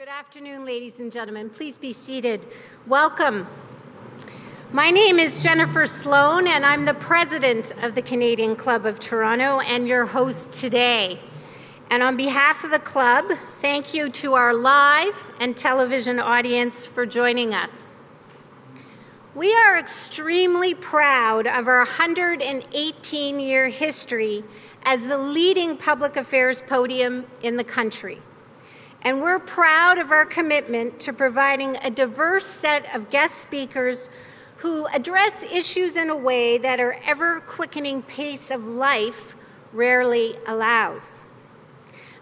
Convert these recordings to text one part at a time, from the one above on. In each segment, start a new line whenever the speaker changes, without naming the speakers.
Good afternoon, ladies and gentlemen. Please be seated. Welcome. My name is Jennifer Sloan, and I'm the president of the Canadian Club of Toronto and your host today. And on behalf of the club, thank you to our live and television audience for joining us. We are extremely proud of our 118-year history as the leading public affairs podium in the country. And we're proud of our commitment to providing a diverse set of guest speakers who address issues in a way that our ever-quickening pace of life rarely allows.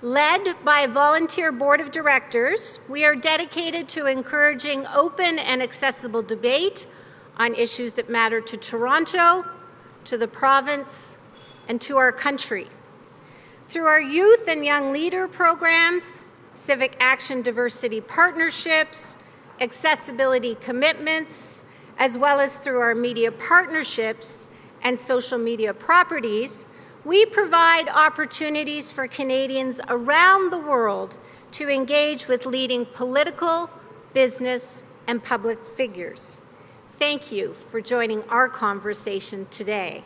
Led by a volunteer board of directors, we are dedicated to encouraging open and accessible debate on issues that matter to Toronto, to the province, and to our country. Through our youth and young leader programs, civic action diversity partnerships, accessibility commitments, as well as through our media partnerships and social media properties, we provide opportunities for Canadians around the world to engage with leading political, business, and public figures. Thank you for joining our conversation today.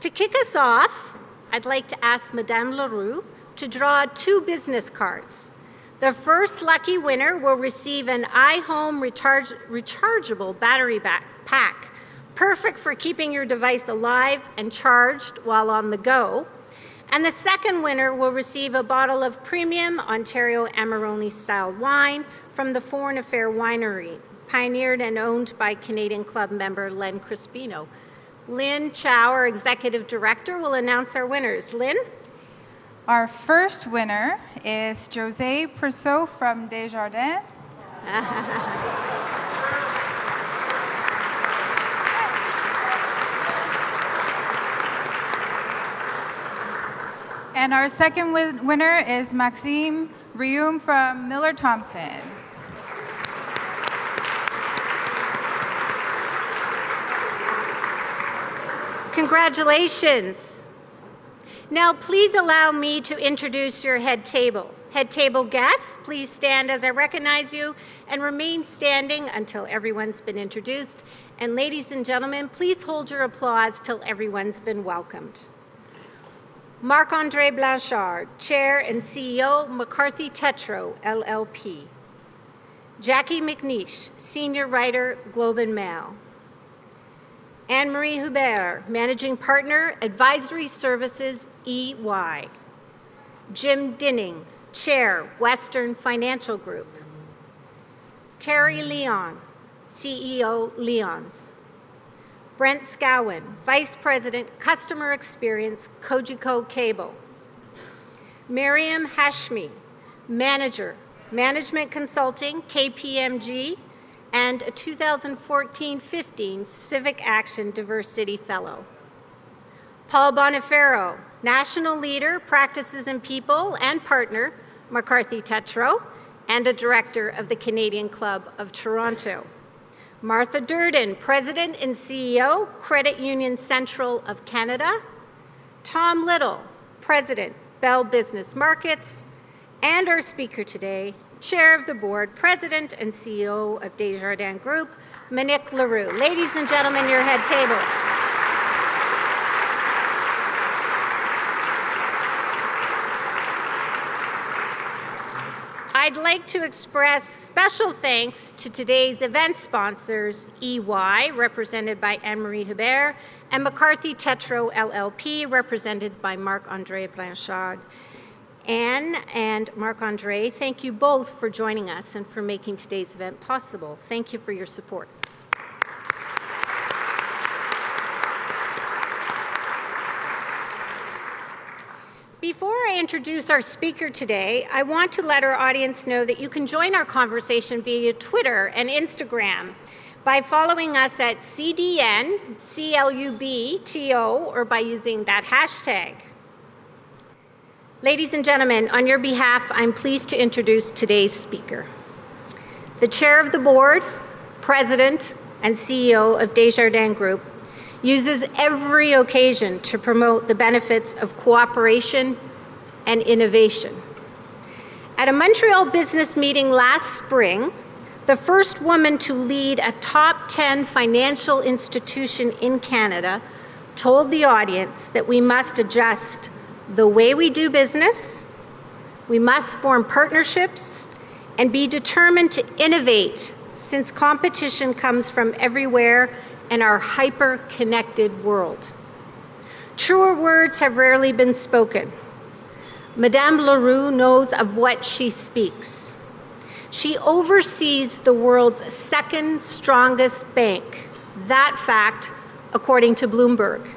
To kick us off, I'd like to ask Madame Leroux to draw 2 business cards. The first lucky winner will receive an iHome rechargeable battery pack, perfect for keeping your device alive and charged while on the go. And the second winner will receive a bottle of premium Ontario Amarone-style wine from the Foreign Affair Winery, pioneered and owned by Canadian Club member Len Crispino. Lynn Chow, our Executive Director, will announce our winners. Lynn?
Our first winner is José Perceau from Desjardins. And our second winner is Maxime Rium from Miller Thompson.
Congratulations. Now, please allow me to introduce your head table. Head table guests, please stand as I recognize you and remain standing until everyone's been introduced. And ladies and gentlemen, please hold your applause till everyone's been welcomed. Marc-André Blanchard, Chair and CEO, McCarthy Tétrault, LLP. Jackie McNeish, Senior Writer, Globe and Mail. Anne-Marie Hubert, Managing Partner, Advisory Services, EY. Jim Dinning, Chair, Western Financial Group. Terry Leon, CEO, Leon's. Brent Scowen, Vice President, Customer Experience, Cogeco Cable. Miriam Hashmi, Manager, Management Consulting, KPMG, and a 2014-15 Civic Action Diversity Fellow. Paul Boniferro, National Leader, Practices and People, and Partner, McCarthy Tétrault, and a Director of the Canadian Club of Toronto. Martha Durden, President and CEO, Credit Union Central of Canada. Tom Little, President, Bell Business Markets, and our speaker today, Chair of the Board, President and CEO of Desjardins Group, Monique Leroux. Ladies and gentlemen, your head table. I'd like to express special thanks to today's event sponsors, EY, represented by Anne-Marie Hubert, and McCarthy Tétrault, LLP, represented by Marc-André Blanchard. Anne and Marc-André, thank you both for joining us and for making today's event possible. Thank you for your support. Before I introduce our speaker today, I want to let our audience know that you can join our conversation via Twitter and Instagram by following us at CDNCLUBTO or by using that hashtag. Ladies and gentlemen, on your behalf, I'm pleased to introduce today's speaker. The Chair of the Board, President, and CEO of Desjardins Group uses every occasion to promote the benefits of cooperation and innovation. At a Montreal business meeting last spring, the first woman to lead a top 10 financial institution in Canada told the audience that we must adjust the way we do business, we must form partnerships, and be determined to innovate since competition comes from everywhere in our hyper-connected world. Truer words have rarely been spoken. Madame Leroux knows of what she speaks. She oversees the world's second strongest bank. That fact, according to Bloomberg.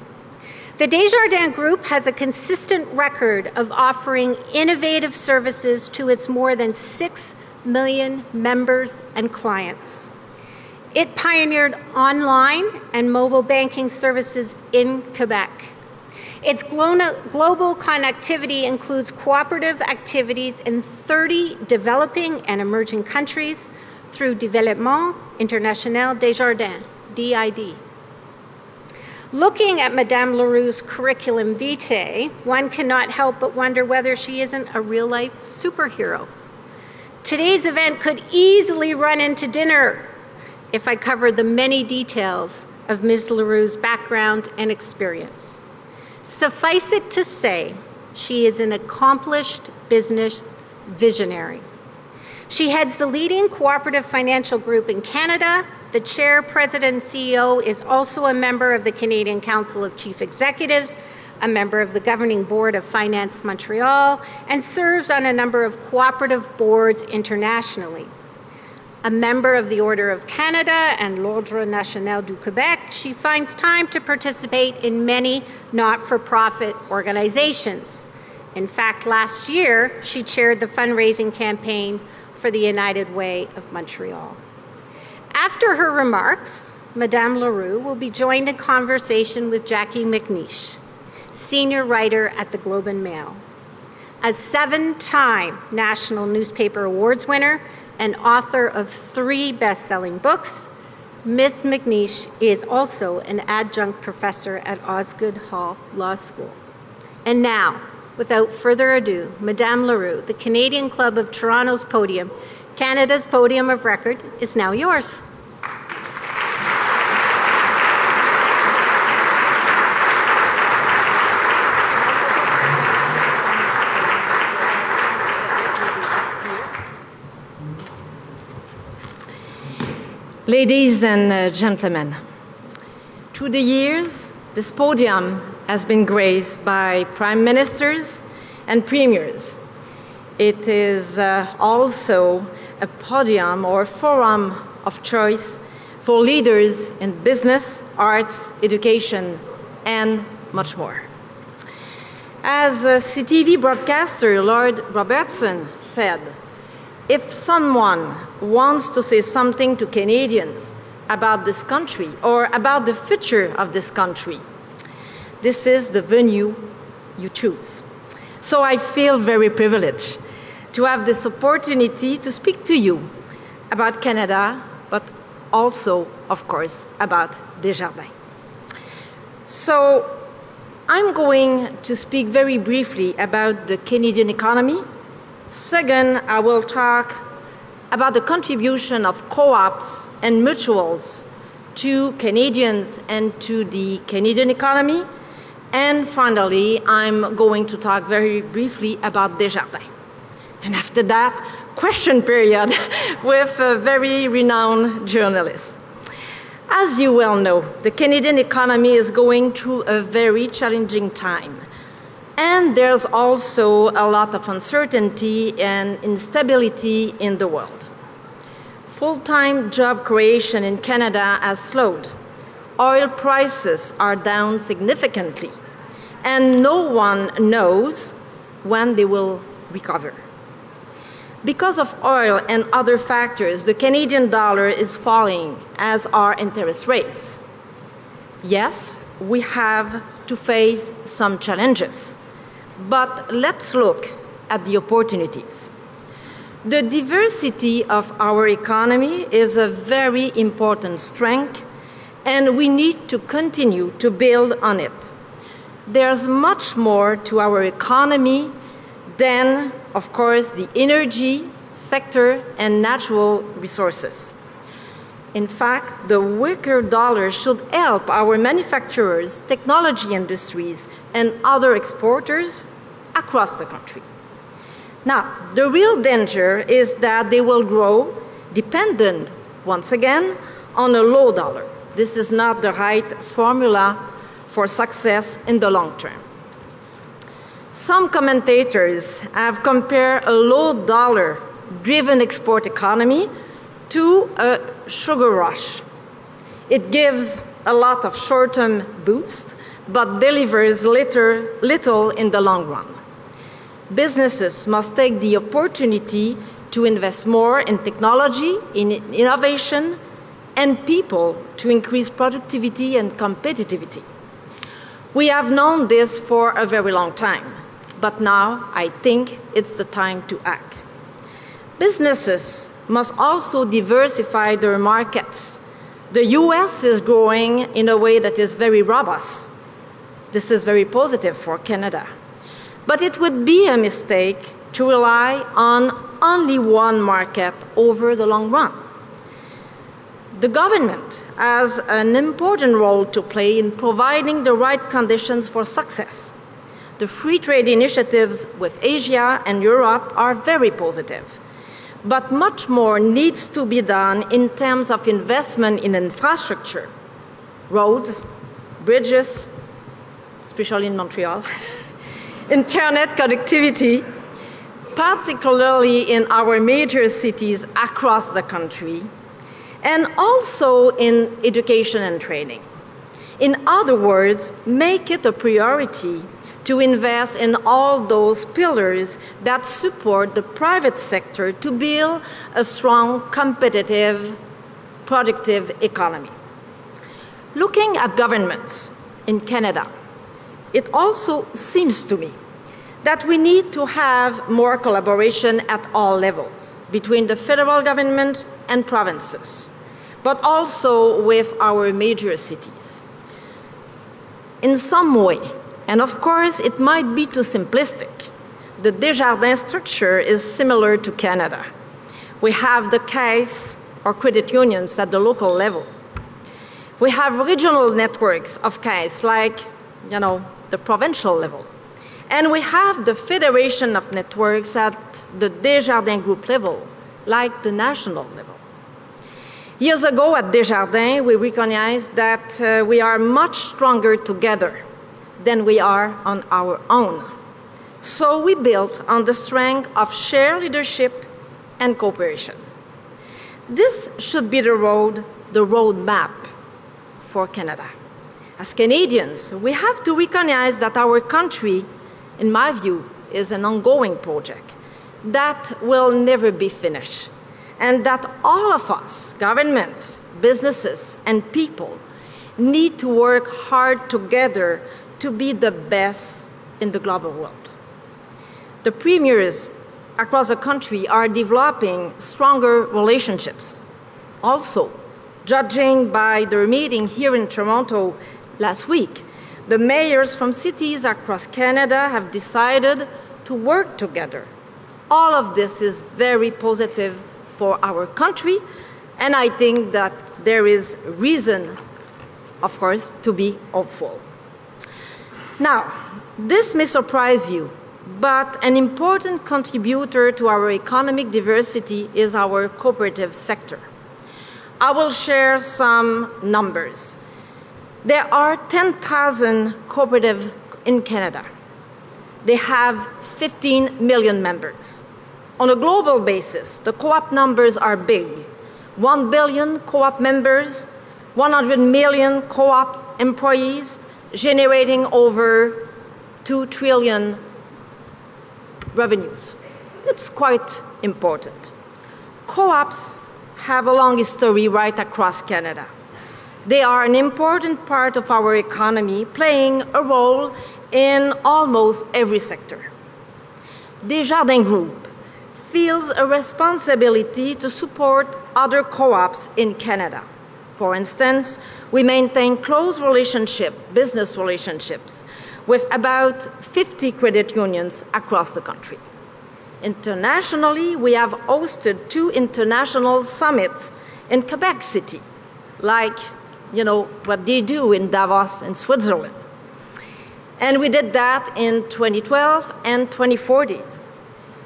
The Desjardins Group has a consistent record of offering innovative services to its more than 6 million members and clients. It pioneered online and mobile banking services in Quebec. Its global connectivity includes cooperative activities in 30 developing and emerging countries through Développement International Desjardins, DID. Looking at Madame Leroux's curriculum vitae, one cannot help but wonder whether she isn't a real-life superhero. Today's event could easily run into dinner if I covered the many details of Ms. Leroux's background and experience. Suffice it to say, she is an accomplished business visionary. She heads the leading cooperative financial group in Canada. The chair, president, and CEO is also a member of the Canadian Council of Chief Executives, a member of the governing board of Finance Montreal, and serves on a number of cooperative boards internationally. A member of the Order of Canada and l'Ordre National du Québec, she finds time to participate in many not-for-profit organizations. In fact, last year, she chaired the fundraising campaign for the United Way of Montreal. After her remarks, Madame Leroux will be joined in conversation with Jackie McNeish, senior writer at the Globe and Mail. A 7-time National Newspaper Awards winner and author of 3 best-selling books, Ms. McNeish is also an adjunct professor at Osgoode Hall Law School. And now, without further ado, Madame Leroux, the Canadian Club of Toronto's podium, Canada's podium of record, is now yours.
Ladies and gentlemen, through the years, this podium has been graced by prime ministers and premiers. It is also a podium or forum of choice for leaders in business, arts, education, and much more. As CTV broadcaster Lord Robertson said, if someone wants to say something to Canadians about this country or about the future of this country, this is the venue you choose. So I feel very privileged to have this opportunity to speak to you about Canada, but also, of course, about Desjardins. So I'm going to speak very briefly about the Canadian economy. Second, I will talk about the contribution of co-ops and mutuals to Canadians and to the Canadian economy. And finally, I'm going to talk very briefly about Desjardins. And after that, question period with a very renowned journalist. As you well know, the Canadian economy is going through a very challenging time. And there's also a lot of uncertainty and instability in the world. Full-time job creation in Canada has slowed. Oil prices are down significantly, and no one knows when they will recover. Because of oil and other factors, the Canadian dollar is falling, as are interest rates. Yes, we have to face some challenges. But let's look at the opportunities. The diversity of our economy is a very important strength, and we need to continue to build on it. There's much more to our economy than of course, the energy sector and natural resources. In fact, the weaker dollar should help our manufacturers, technology industries, and other exporters across the country. Now, the real danger is that they will grow dependent, once again, on a low dollar. This is not the right formula for success in the long term. Some commentators have compared a low dollar-driven export economy to a sugar rush. It gives a lot of short-term boost, but delivers little in the long run. Businesses must take the opportunity to invest more in technology, in innovation, and people to increase productivity and competitivity. We have known this for a very long time, but now I think it's the time to act. Businesses must also diversify their markets. The US is growing in a way that is very robust. This is very positive for Canada. But it would be a mistake to rely on only one market over the long run. The government has an important role to play in providing the right conditions for success. The free trade initiatives with Asia and Europe are very positive. But much more needs to be done in terms of investment in infrastructure, roads, bridges, especially in Montreal, internet connectivity, particularly in our major cities across the country, and also in education and training. In other words, make it a priority to invest in all those pillars that support the private sector to build a strong, competitive, productive economy. Looking at governments in Canada, it also seems to me that we need to have more collaboration at all levels between the federal government and provinces, but also with our major cities. In some way, and of course, it might be too simplistic, the Desjardins structure is similar to Canada. We have the CAIS, or credit unions, at the local level. We have regional networks of CAIS, like, the provincial level. And we have the federation of networks at the Desjardins group level, like the national level. Years ago at Desjardins, we recognized that we are much stronger together than we are on our own. So we built on the strength of shared leadership and cooperation. This should be the roadmap for Canada. As Canadians, we have to recognize that our country, in my view, is an ongoing project that will never be finished, and that all of us, governments, businesses, and people, need to work hard together to be the best in the global world. The premiers across the country are developing stronger relationships. Also, judging by their meeting here in Toronto last week, the mayors from cities across Canada have decided to work together. All of this is very positive for our country, and I think that there is reason, of course, to be hopeful. Now, this may surprise you, but an important contributor to our economic diversity is our cooperative sector. I will share some numbers. There are 10,000 cooperatives in Canada. They have 15 million members. On a global basis, the co-op numbers are big. 1 billion co-op members, 100 million co-op employees, generating over 2 trillion revenues. It's quite important. Co-ops have a long history right across Canada. They are an important part of our economy, playing a role in almost every sector. Desjardins Group feels a responsibility to support other co-ops in Canada. For instance, we maintain close business relationships, with about 50 credit unions across the country. Internationally, we have hosted 2 international summits in Quebec City, like, what they do in Davos in Switzerland. And we did that in 2012 and 2014.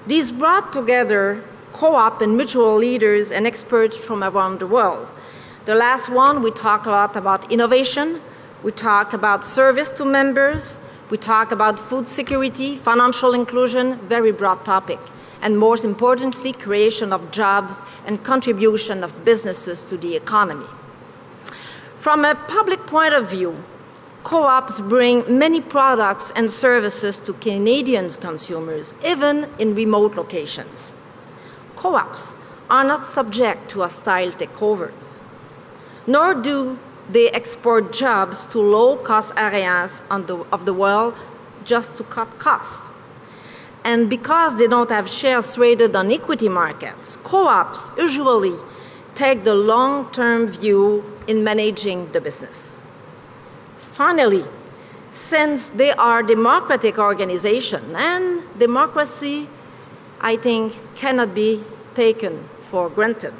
These brought together co-op and mutual leaders and experts from around the world. The last one, we talk a lot about innovation, we talk about service to members, we talk about food security, financial inclusion, very broad topic, and most importantly, creation of jobs and contribution of businesses to the economy. From a public point of view, co-ops bring many products and services to Canadian consumers, even in remote locations. Co-ops are not subject to hostile takeovers, nor do they export jobs to low-cost areas of the world just to cut costs. And because they don't have shares traded on equity markets, co-ops usually take the long-term view in managing the business. Finally, since they are democratic organizations, and democracy, I think, cannot be taken for granted,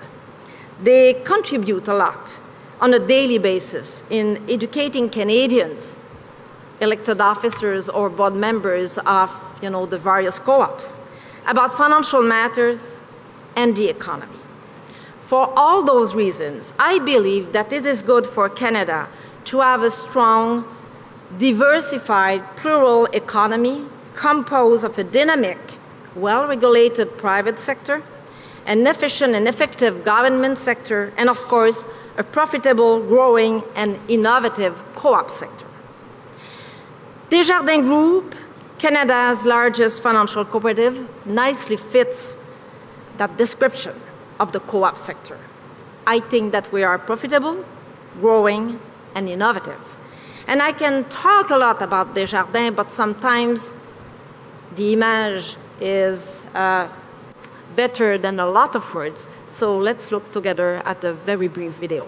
they contribute a lot on a daily basis in educating Canadians, elected officers or board members of the various co-ops, about financial matters and the economy. For all those reasons, I believe that it is good for Canada to have a strong, diversified, plural economy composed of a dynamic, well-regulated private sector, an efficient and effective government sector, and of course, a profitable, growing, and innovative co-op sector. Desjardins Group, Canada's largest financial cooperative, nicely fits that description of the co-op sector. I think that we are profitable, growing, and innovative. And I can talk a lot about Desjardins, but sometimes the image is better than a lot of words. So let's look together at a very brief video.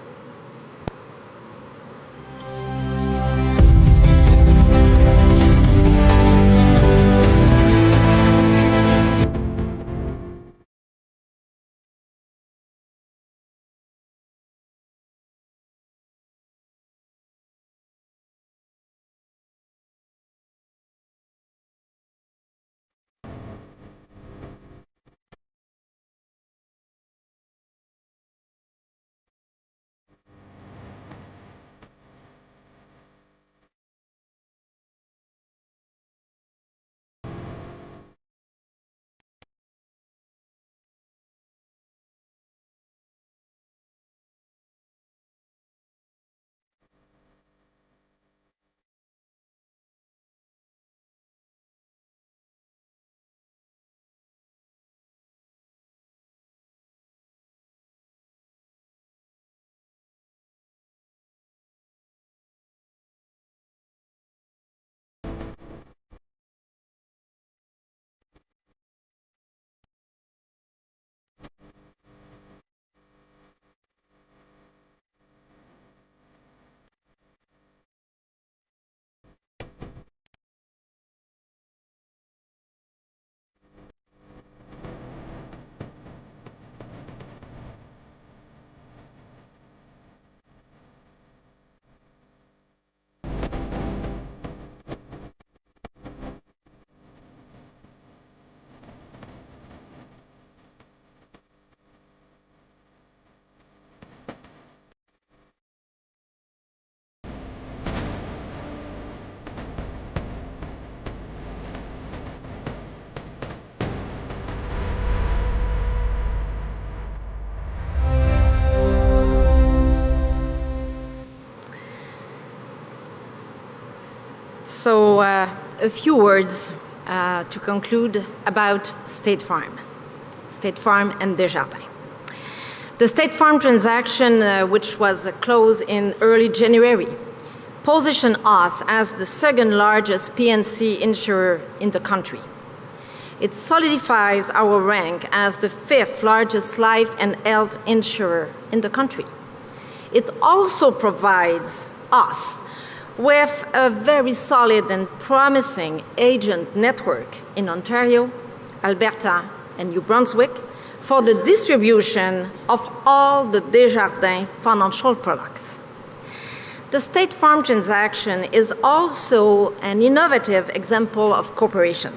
So a few words to conclude about State Farm and Desjardins. The State Farm transaction, which was closed in early January, positioned us as the second largest P&C insurer in the country. It solidifies our rank as the 5th largest life and health insurer in the country. It also provides us with a very solid and promising agent network in Ontario Alberta, and New Brunswick for the distribution of all the Desjardins financial products. The State Farm transaction is also an innovative example of cooperation.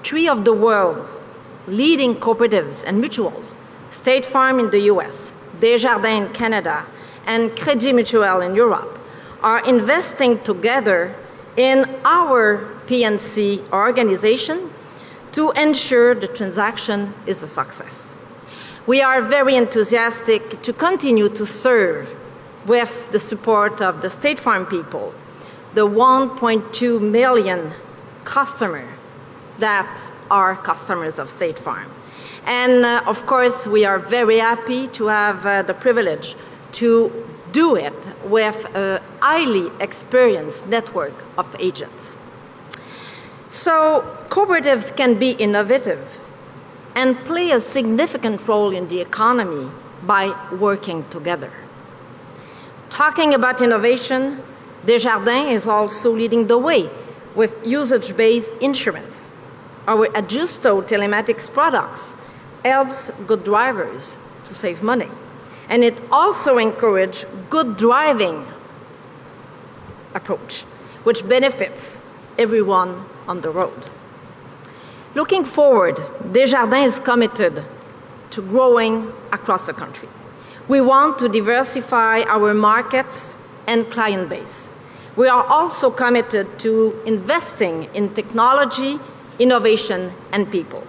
3 of the world's leading cooperatives and mutuals, State Farm in the US, Desjardins in Canada, and Crédit Mutuel in Europe, are investing together in our PNC organization to ensure the transaction is a success. We are very enthusiastic to continue to serve with the support of the State Farm people, the 1.2 million customers that are customers of State Farm. And of course, we are very happy to have the privilege to do it with a highly experienced network of agents. So cooperatives can be innovative and play a significant role in the economy by working together. Talking about innovation, Desjardins is also leading the way with usage-based insurance. Our Adjusto telematics products helps good drivers to save money. And it also encourages good driving approach, which benefits everyone on the road. Looking forward, Desjardins is committed to growing across the country. We want to diversify our markets and client base. We are also committed to investing in technology, innovation, and people.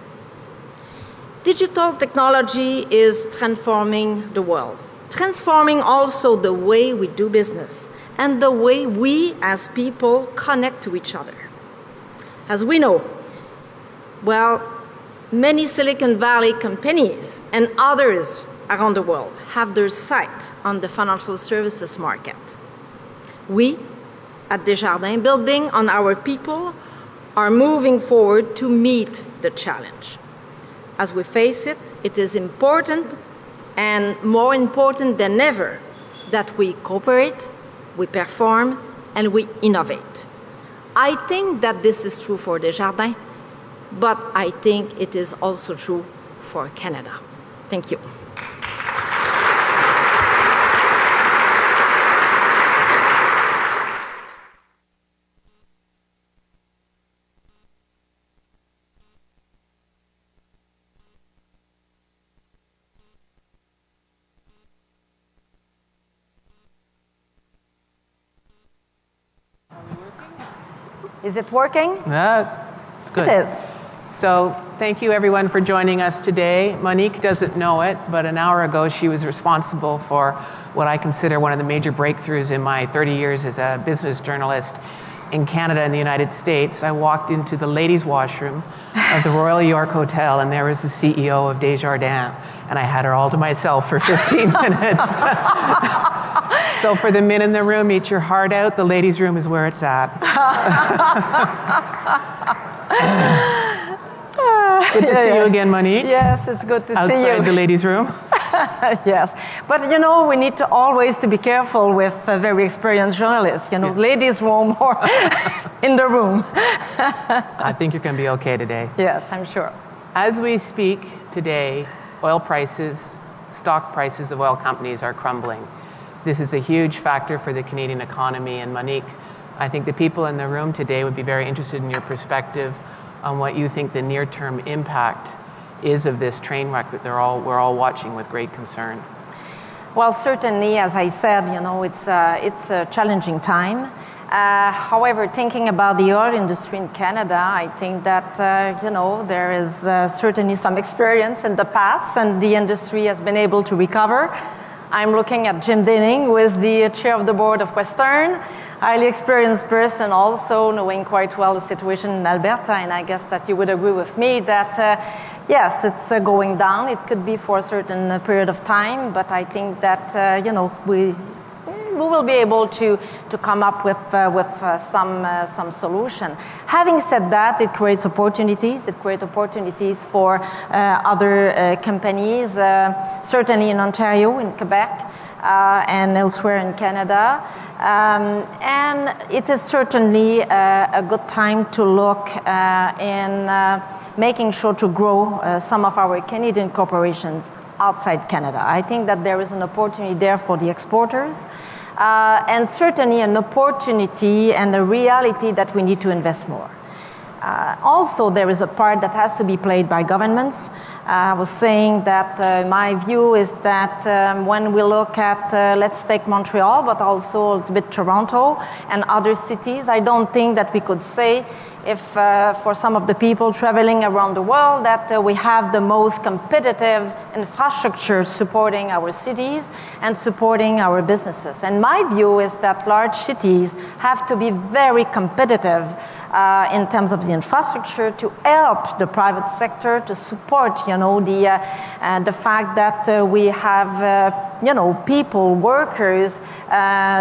Digital technology is transforming the world, transforming also the way we do business and the way we as people connect to each other. As we know, many Silicon Valley companies and others around the world have their sight on the financial services market. We, at Desjardins, building on our people, are moving forward to meet the challenge. As we face it, it is important and more important than ever that we cooperate, we perform, and we innovate. I think that this is true for Desjardins, but I think it is also true for Canada. Thank you.
Is it working?
It's good.
It is.
So thank you everyone for joining us today. Monique doesn't know it, but an hour ago she was responsible for what I consider one of the major breakthroughs in my 30 years as a business journalist in Canada and the United States. I walked into the ladies' washroom of the Royal York Hotel, and there was the CEO of Desjardins, and I had her all to myself for 15 minutes. So for the men in the room, eat your heart out. The ladies' room is where it's at. Good to see you again, Monique.
Yes, it's good to see you.
Outside the ladies' room.
Yes, but you know, we need to always to be careful with very experienced journalists, you know, ladies' room or in the room.
I think you're going to be okay today.
Yes, I'm sure.
As we speak today, oil prices, stock prices of oil companies are crumbling. This is a huge factor for the Canadian economy, and Monique, I think the people in the room today would be very interested in your perspective on what you think the near-term impact is of this train wreck that we're all watching with great concern.
Well, certainly, as I said, you know, it's a challenging time. However, thinking about the oil industry in Canada, I think that, you know, there is certainly some experience in the past, and the industry has been able to recover. I'm looking at Jim Denning, who is the chair of the board of Western, highly experienced person, also knowing quite well the situation in Alberta, and I guess that you would agree with me that, yes, it's going down. It could be for a certain period of time, but I think that, you know, we will be able to come up with some solution. Having said that, it creates opportunities. It creates opportunities for other companies, certainly in Ontario, in Quebec, and elsewhere in Canada. And it is certainly a good time to look in making sure to grow some of our Canadian corporations outside Canada. I think that there is an opportunity there for the exporters, and certainly an opportunity and a reality that we need to invest more. Also, there is a part that has to be played by governments. I was saying that my view is that when we look at, let's take Montreal, but also a little bit Toronto and other cities, I don't think that we could say, if for some of the people traveling around the world, that we have the most competitive infrastructure supporting our cities and supporting our businesses. And my view is that large cities have to be very competitive in terms of the infrastructure to help the private sector to support, the fact that we have, people, workers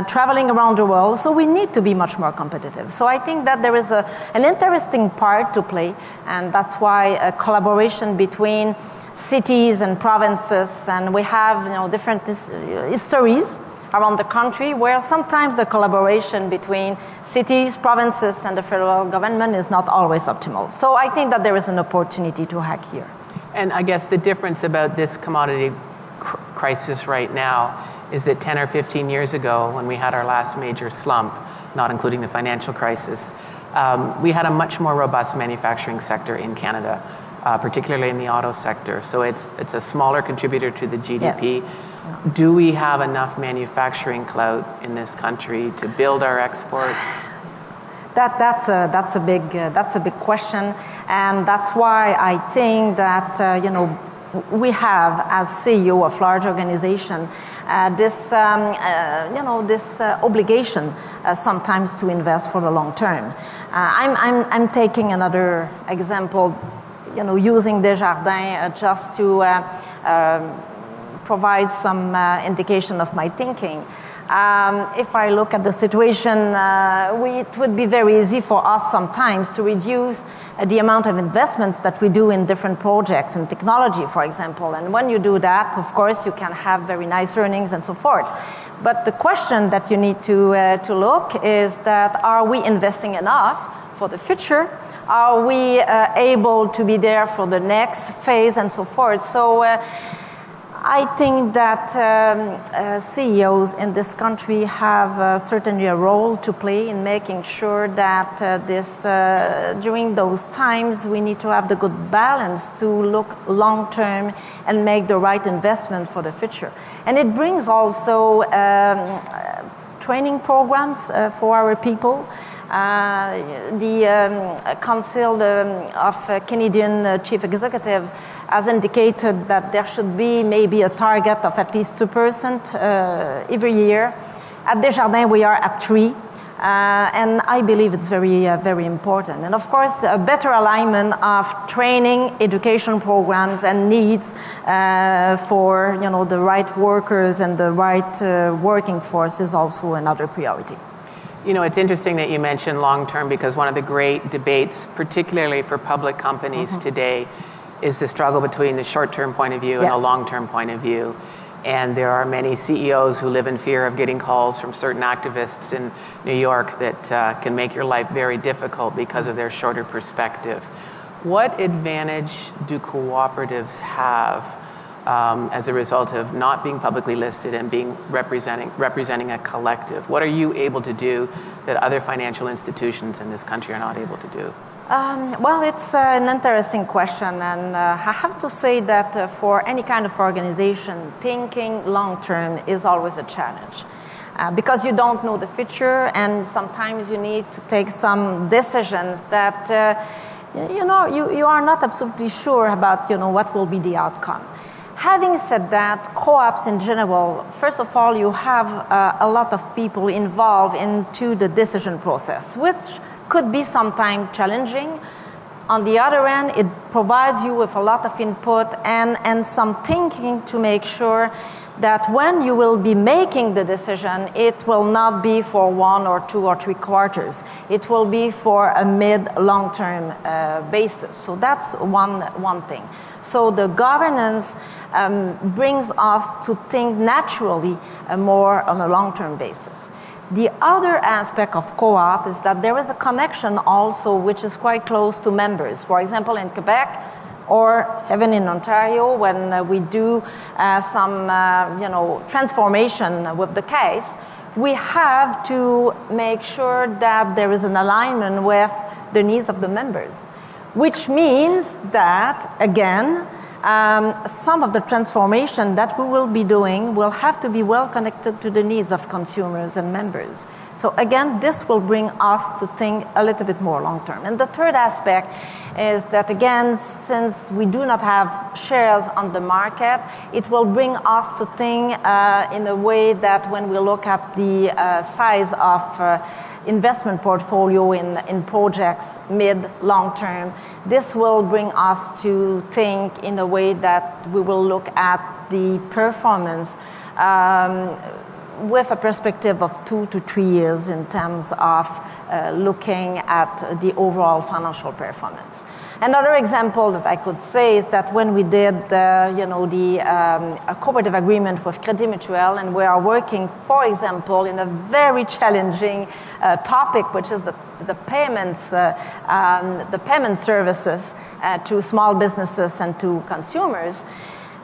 traveling around the world. So we need to be much more competitive. So I think that there is an interesting part to play, and that's why a collaboration between cities and provinces, and we have, different histories around the country where sometimes the collaboration between cities, provinces, and the federal government is not always optimal. So I think that there is an opportunity to hack here.
And I guess the difference about this commodity crisis right now is that 10 or 15 years ago, when we had our last major slump, not including the financial crisis, we had a much more robust manufacturing sector in Canada, particularly in the auto sector. So it's a smaller contributor to the GDP. Yes. Do we have enough manufacturing clout in this country to build our exports?
That's a big question, and that's why I think that we have, as CEO of large organization, this obligation sometimes to invest for the long term. I'm taking another example, using Desjardins just to provide some indication of my thinking. If I look at the situation, it would be very easy for us sometimes to reduce the amount of investments that we do in different projects in technology, for example. And when you do that, of course, you can have very nice earnings and so forth. But the question that you need to look is that, are we investing enough for the future? Are we able to be there for the next phase and so forth? So I think that CEOs in this country have certainly a role to play in making sure that during those times we need to have the good balance to look long term and make the right investment for the future. And it brings also training programs for our people. The Council of Canadian Chief Executive has indicated that there should be maybe a target of at least 2% every year. At Desjardins, we are at 3%. And I believe it's very, very important. And of course, a better alignment of training, education programs, and needs for the right workers and the right working force is also another priority.
It's interesting that you mentioned long term, because one of the great debates, particularly for public companies today, is the struggle between the short-term point of view and the long-term point of view. And there are many CEOs who live in fear of getting calls from certain activists in New York that can make your life very difficult because of their shorter perspective. What advantage do cooperatives have as a result of not being publicly listed and being representing a collective? What are you able to do that other financial institutions in this country are not able to do?
Well, it's an interesting question, and I have to say that for any kind of organization, thinking long-term is always a challenge because you don't know the future, and sometimes you need to take some decisions that you are not absolutely sure about what will be the outcome. Having said that, co-ops in general, first of all, you have a lot of people involved into the decision process, which could be sometimes challenging. On the other hand, it provides you with a lot of input and some thinking to make sure that when you will be making the decision, it will not be for 1 or 2 or 3 quarters. It will be for a mid-long-term basis. So that's one thing. So the governance brings us to think naturally more on a long-term basis. The other aspect of co-op is that there is a connection also which is quite close to members. For example, in Quebec, or even in Ontario, when we do some transformation with the case, we have to make sure that there is an alignment with the needs of the members, which means that, again, some of the transformation that we will be doing will have to be well connected to the needs of consumers and members. So again, this will bring us to think a little bit more long term. And the third aspect is that, again, since we do not have shares on the market, it will bring us to think in a way that when we look at the size of investment portfolio in projects mid, long term, this will bring us to think in a way that we will look at the performance with a perspective of 2 to 3 years in terms of looking at the overall financial performance. Another example that I could say is that when we did a cooperative agreement with Crédit Mutuel, and we are working, for example, in a very challenging topic, which is the payment services to small businesses and to consumers,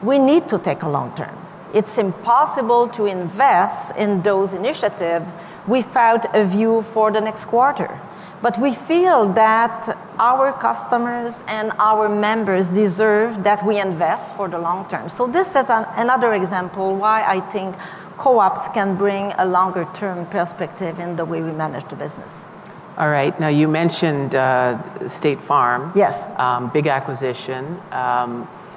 we need to take a long term. It's impossible to invest in those initiatives without a view for the next quarter. But we feel that our customers and our members deserve that we invest for the long term. So this is another example why I think co-ops can bring a longer term perspective in the way we manage the business.
All right. Now, you mentioned State Farm.
Yes.
Big acquisition.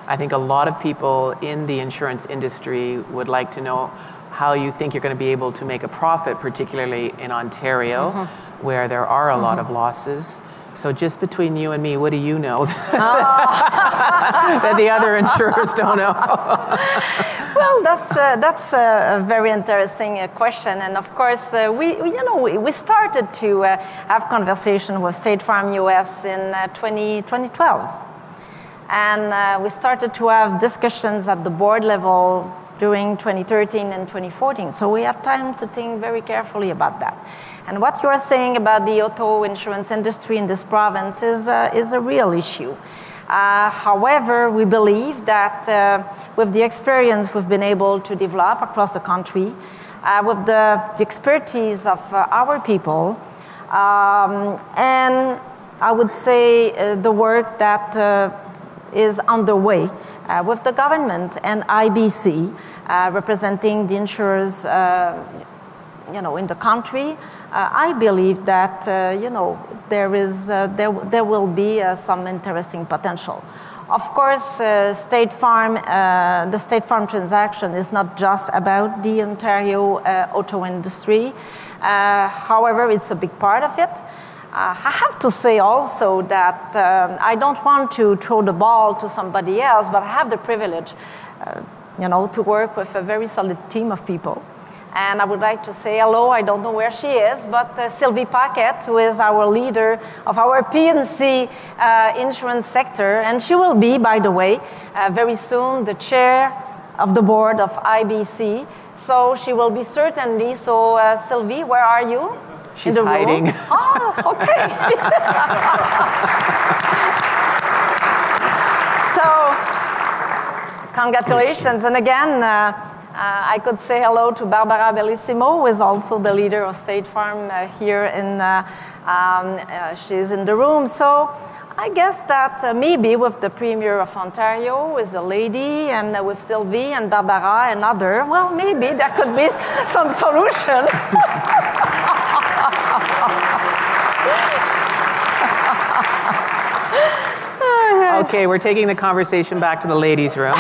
I think a lot of people in the insurance industry would like to know how you think you're going to be able to make a profit, particularly in Ontario, where there are a lot of losses. So just between you and me, what do you know that the other insurers don't know?
Well, that's a very interesting question, and of course, we started to have conversation with State Farm US in 2012, and we started to have discussions at the board level during 2013 and 2014. So we had time to think very carefully about that. And what you are saying about the auto insurance industry in this province is a real issue. However, we believe that with the experience we've been able to develop across the country, with the expertise of our people, and I would say the work that is underway with the government and IBC representing the insurers in the country, I believe that there will be some interesting potential. Of course, the State Farm transaction is not just about the Ontario auto industry. However, it's a big part of it. I have to say also that I don't want to throw the ball to somebody else, but I have the privilege, to work with a very solid team of people. And I would like to say hello, I don't know where she is, but Sylvie Paquette, who is our leader of our P&C insurance sector. And she will be, by the way, very soon the chair of the board of IBC. So she will be certainly. So Sylvie, where are you?
She's hiding.
Oh, okay. So, congratulations. And again, I could say hello to Barbara Bellissimo, who is also the leader of State Farm here she's in the room. So I guess that maybe with the Premier of Ontario, with a lady, and with Sylvie and Barbara and other, well, maybe there could be some solution.
Okay, we're taking the conversation back to the ladies' room.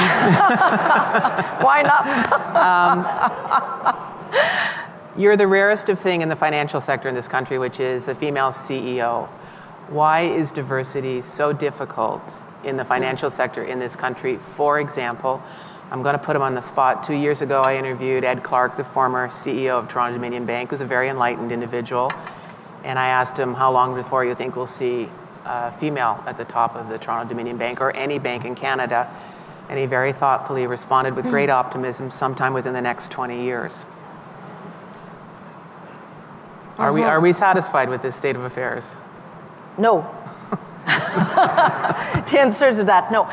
Why not?
You're the rarest of thing in the financial sector in this country, which is a female CEO. Why is diversity so difficult in the financial sector in this country? For example, I'm going to put him on the spot. 2 years ago, I interviewed Ed Clark, the former CEO of Toronto Dominion Bank, who's a very enlightened individual. And I asked him, how long before you think we'll see a female at the top of the Toronto Dominion Bank or any bank in Canada? And he very thoughtfully responded with great optimism, sometime within the next 20 years. Are we satisfied with this state of affairs?
No. The answer to that, no.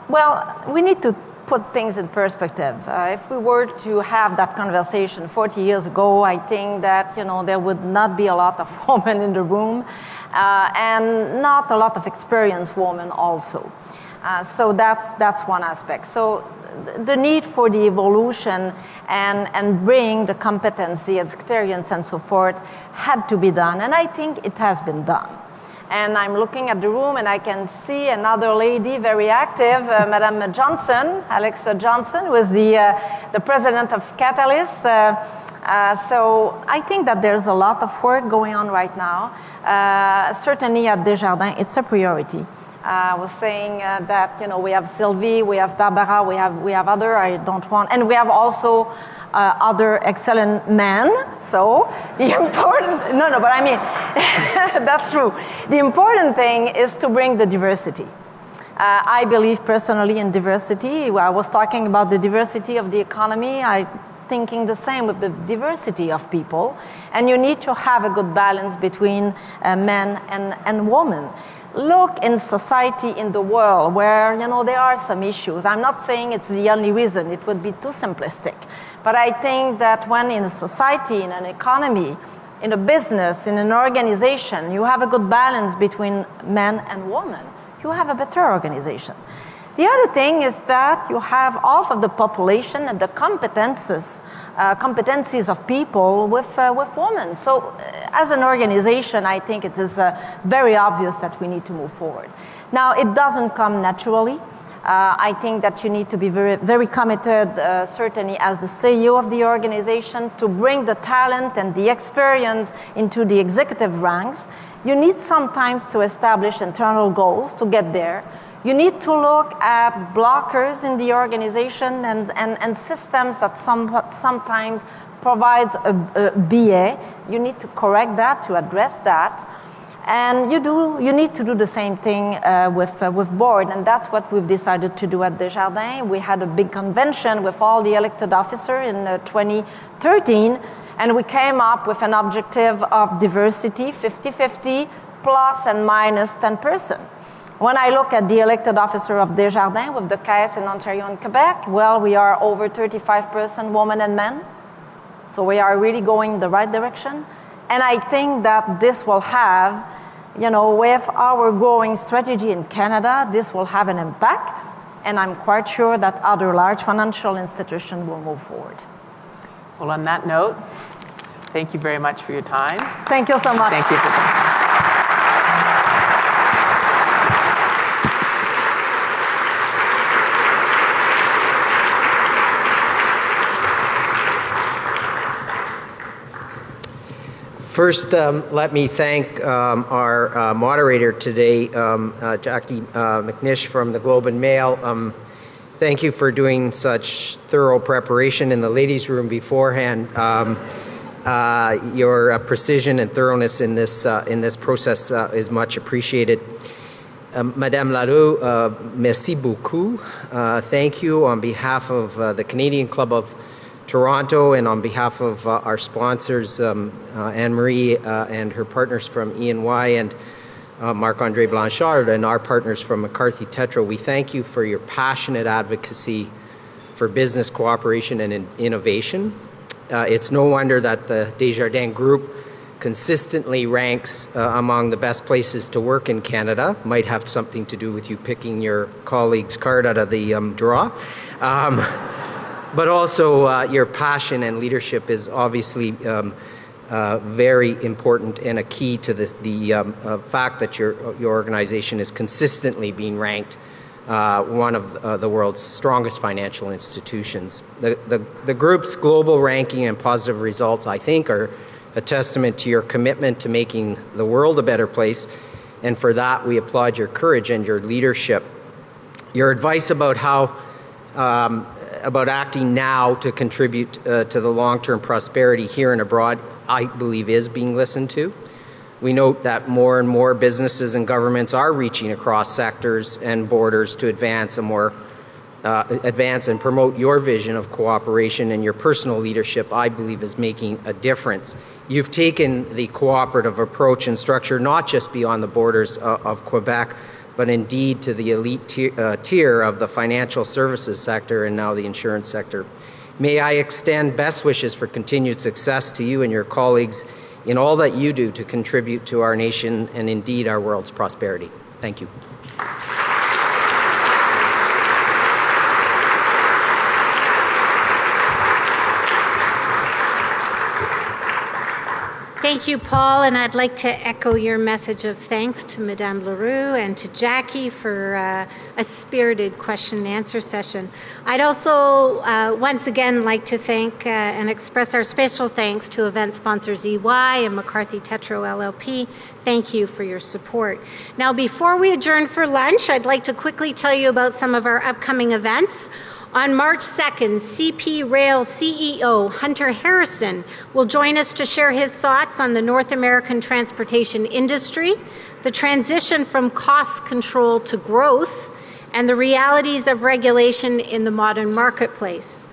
Well, we need to put things in perspective. If we were to have that conversation 40 years ago, I think that there would not be a lot of women in the room, and not a lot of experienced women also. So that's one aspect. So the need for the evolution and bring the competence, the experience, and so forth had to be done, and I think it has been done. And I'm looking at the room, and I can see another lady very active, Madame Johnson, Alexa Johnson, who is the president of Catalyst. So I think that there's a lot of work going on right now. Certainly at Desjardins, it's a priority. I was saying that we have Sylvie, we have Barbara, we have other. I don't want, and we have also other excellent men. So the important but I mean that's true. The important thing is to bring the diversity. I believe personally in diversity. I was talking about the diversity of the economy. I'm thinking the same with the diversity of people, and you need to have a good balance between men and women. Look in society, in the world, where there are some issues. I'm not saying it's the only reason. It would be too simplistic. But I think that when in a society, in an economy, in a business, in an organization, you have a good balance between men and women, you have a better organization. The other thing is that you have half of the population and the competencies of people with women. So as an organization, I think it is very obvious that we need to move forward. Now, it doesn't come naturally. I think that you need to be very, very committed, certainly as the CEO of the organization, to bring the talent and the experience into the executive ranks. You need sometimes to establish internal goals to get there. You need to look at blockers in the organization and systems that sometimes provides a BA. You need to correct that, to address that. And you need to do the same thing with board, and that's what we've decided to do at Desjardins. We had a big convention with all the elected officers in 2013, and we came up with an objective of diversity, 50-50, plus and minus 10%. When I look at the elected officer of Desjardins with the Caisse in Ontario and Quebec, well, we are over 35% women and men. So we are really going in the right direction. And I think that this will have, with our growing strategy in Canada, this will have an impact. And I'm quite sure that other large financial institutions will move forward.
Well, on that note, thank you very much for your time.
Thank you so much.
Thank you for coming.
First, let me thank our moderator today, Jackie McNish from the Globe and Mail. Thank you for doing such thorough preparation in the ladies' room beforehand. Your precision and thoroughness in this process is much appreciated. Madame Leroux, merci beaucoup. Thank you on behalf of the Canadian Club of Toronto and on behalf of our sponsors, Anne-Marie and her partners from E&Y and Marc-Andre Blanchard and our partners from McCarthy Tétrault. We thank you for your passionate advocacy for business cooperation and innovation. It's no wonder that the Desjardins Group consistently ranks among the best places to work in Canada. Might have something to do with you picking your colleague's card out of the draw. But also your passion and leadership is obviously very important and a key to the fact that your organization is consistently being ranked one of the world's strongest financial institutions. The group's global ranking and positive results, I think, are a testament to your commitment to making the world a better place, and for that we applaud your courage and your leadership. Your advice about about acting now to contribute to the long-term prosperity here and abroad, I believe, is being listened to. We note that more and more businesses and governments are reaching across sectors and borders to advance a more advance and promote your vision of cooperation, and your personal leadership, I believe, is making a difference. You've taken the cooperative approach and structure not just beyond the borders of Quebec, but indeed to the elite tier of the financial services sector and now the insurance sector. May I extend best wishes for continued success to you and your colleagues in all that you do to contribute to our nation and indeed our world's prosperity. Thank you.
Thank you, Paul, and I'd like to echo your message of thanks to Madame Leroux and to Jackie for a spirited question and answer session. I'd also once again like to thank and express our special thanks to event sponsors EY and McCarthy Tetro LLP. Thank you for your support. Now, before we adjourn for lunch, I'd like to quickly tell you about some of our upcoming events. On March 2nd, CP Rail CEO Hunter Harrison will join us to share his thoughts on the North American transportation industry, the transition from cost control to growth, and the realities of regulation in the modern marketplace.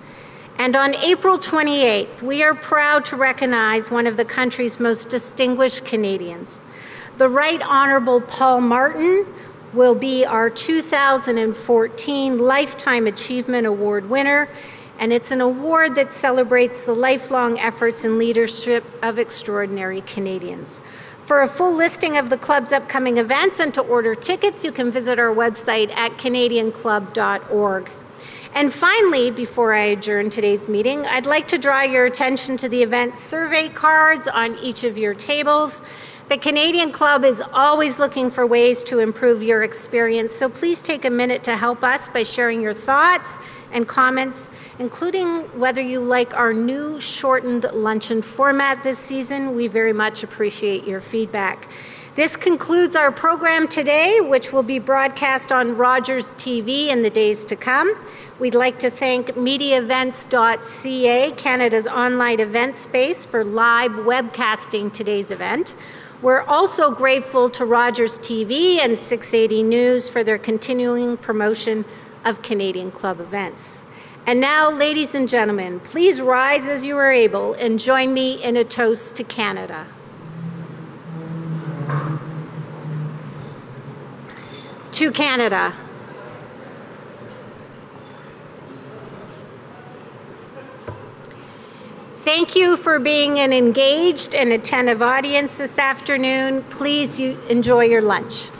And on April 28th, we are proud to recognize one of the country's most distinguished Canadians. The Right Honourable Paul Martin will be our 2014 Lifetime Achievement Award winner, and it's an award that celebrates the lifelong efforts and leadership of extraordinary Canadians. For a full listing of the club's upcoming events and to order tickets, you can visit our website at canadianclub.org. And finally, before I adjourn today's meeting, I'd like to draw your attention to the event survey cards on each of your tables. The Canadian Club is always looking for ways to improve your experience, so please take a minute to help us by sharing your thoughts and comments, including whether you like our new shortened luncheon format this season. We very much appreciate your feedback. This concludes our program today, which will be broadcast on Rogers TV in the days to come. We'd like to thank MediaEvents.ca, Canada's online event space, for live webcasting today's event. We're also grateful to Rogers TV and 680 News for their continuing promotion of Canadian Club events. And now, ladies and gentlemen, please rise as you are able and join me in a toast to Canada. To Canada. Thank you for being an engaged and attentive audience this afternoon. Please enjoy your lunch.